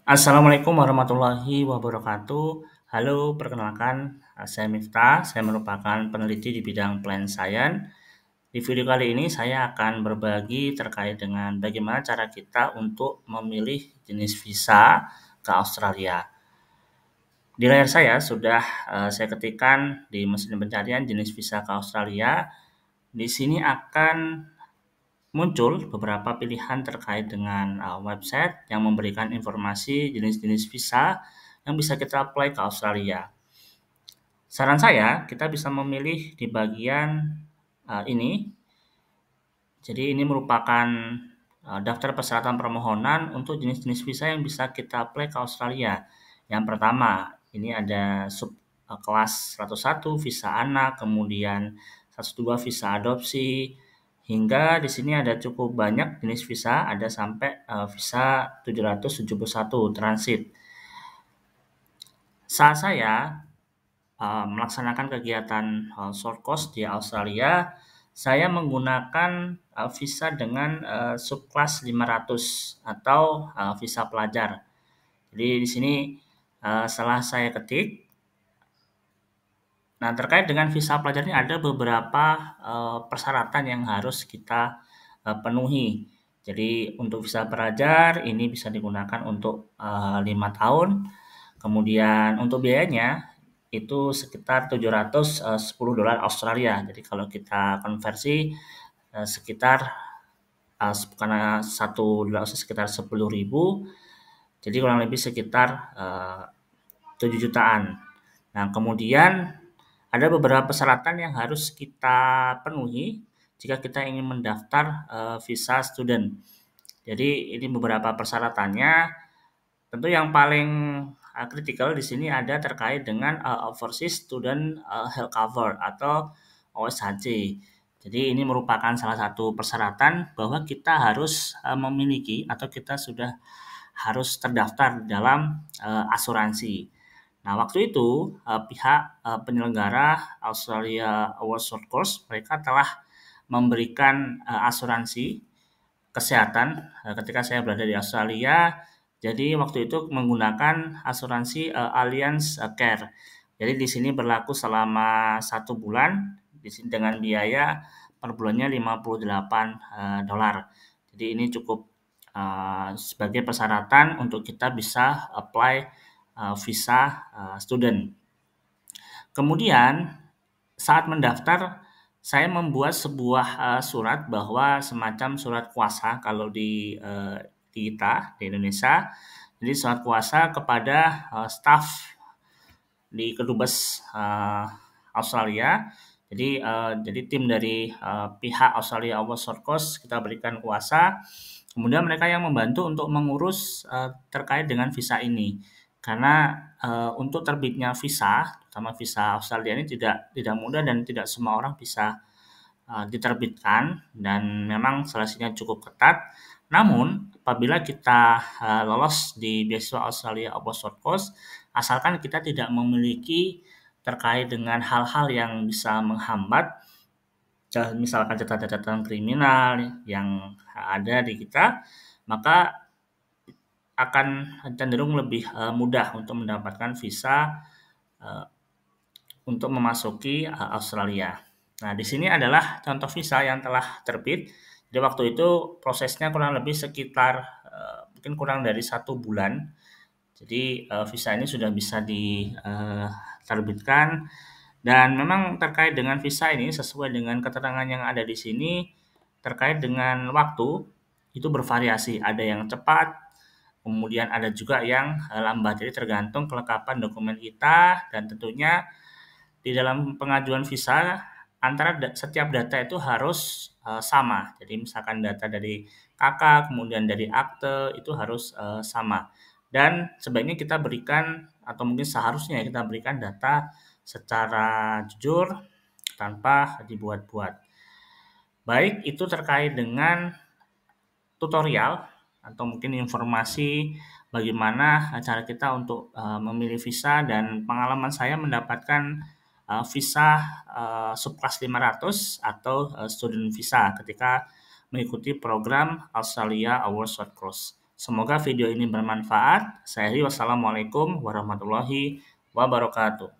Assalamualaikum warahmatullahi wabarakatuh. Halo, perkenalkan, saya Miftah. Saya merupakan peneliti di bidang Plant Science. Di video kali ini saya akan berbagi terkait dengan bagaimana cara kita untuk memilih jenis visa ke Australia. Di layar saya sudah saya ketikkan di mesin pencarian jenis visa ke Australia. Di sini akan muncul beberapa pilihan terkait dengan website yang memberikan informasi jenis-jenis visa yang bisa kita apply ke Australia. Saran saya, kita bisa memilih di bagian ini. Jadi ini merupakan daftar persyaratan permohonan untuk jenis-jenis visa yang bisa kita apply ke Australia. Yang pertama, ini ada sub kelas 101 visa anak, kemudian 102 visa adopsi, hingga di sini ada cukup banyak jenis visa, ada sampai visa 771 transit. Saat saya melaksanakan kegiatan short course di Australia, saya menggunakan visa dengan subkelas 500 atau visa pelajar. Jadi di sini setelah saya ketik, nah terkait dengan visa pelajar ini ada beberapa persyaratan yang harus kita penuhi. Jadi untuk visa pelajar ini bisa digunakan untuk 5 tahun. Kemudian untuk biayanya itu sekitar 710 dolar Australia. Jadi kalau kita konversi sekitar karena satu dolar sekitar 10.000, jadi kurang lebih sekitar 7 jutaan. Nah, kemudian ada beberapa persyaratan yang harus kita penuhi jika kita ingin mendaftar visa student. Jadi ini beberapa persyaratannya. Tentu yang paling kritikal di sini ada terkait dengan Overseas Student Health Cover atau OSHC. Jadi ini merupakan salah satu persyaratan bahwa kita harus memiliki atau kita sudah harus terdaftar dalam asuransi. Nah, waktu itu pihak penyelenggara Australia Award Short Course mereka telah memberikan asuransi kesehatan ketika saya berada di Australia. Jadi waktu itu menggunakan asuransi Allianz Care. Jadi di sini berlaku selama 1 bulan, di sini dengan biaya per bulannya 58 dolar. Jadi ini cukup sebagai persyaratan untuk kita bisa apply visa student. Kemudian saat mendaftar saya membuat sebuah surat bahwa semacam surat kuasa kalau di kita di Indonesia. Jadi surat kuasa kepada staf di kedubes Australia. Jadi tim dari pihak Australia Award Short Course kita berikan kuasa. Kemudian mereka yang membantu untuk mengurus terkait dengan visa ini. Karena untuk terbitnya visa, terutama visa Australia ini tidak mudah dan tidak semua orang bisa diterbitkan dan memang seleksinya cukup ketat. Namun apabila kita lolos di beasiswa Australia Award Short Course, asalkan kita tidak memiliki terkait dengan hal-hal yang bisa menghambat, misalkan catatan-catatan kriminal yang ada di kita, maka akan cenderung lebih mudah untuk mendapatkan visa untuk memasuki Australia. Nah, di sini adalah contoh visa yang telah terbit. Jadi waktu itu prosesnya kurang lebih sekitar mungkin kurang dari 1 bulan. Jadi visa ini sudah bisa diterbitkan dan memang terkait dengan visa ini sesuai dengan keterangan yang ada di sini terkait dengan waktu itu bervariasi. Ada yang cepat, kemudian ada juga yang lambat. Jadi tergantung kelengkapan dokumen kita dan tentunya di dalam pengajuan visa antara setiap data itu harus sama. Jadi misalkan data dari kakak, kemudian dari akte itu harus sama. Dan sebaiknya kita berikan atau mungkin seharusnya kita berikan data secara jujur tanpa dibuat-buat. Baik itu terkait dengan tutorial atau mungkin informasi bagaimana cara kita untuk memilih visa dan pengalaman saya mendapatkan visa subkelas 500 atau student visa ketika mengikuti program Australia Award Short Course. Semoga video ini bermanfaat. Saya Wassalamualaikum warahmatullahi wabarakatuh.